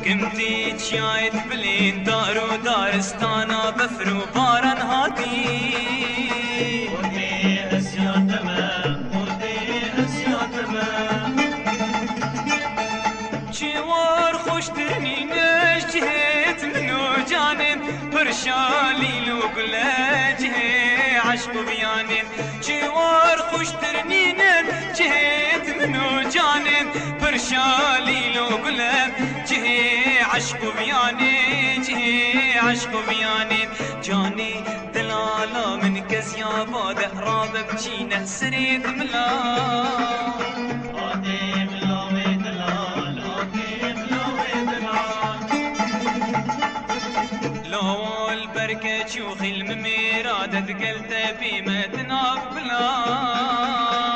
كمتي شايد بلين دارو دارستانا بفرو باران هاتي ودي اسيا تمام ودي اسيا تمام جوار خوش ترنينش جهت منو جانب برشالي لو قلاجه عشق بيانب جوار خوش ترنينش جهت منو جانب برشالي لو قلاجه عشق بيانب عشق بيانب جاني دلالا من كزيا باد احراب بجينه سريد ملا لو البركة شوخ المميرات قلت بيمة ناف بلا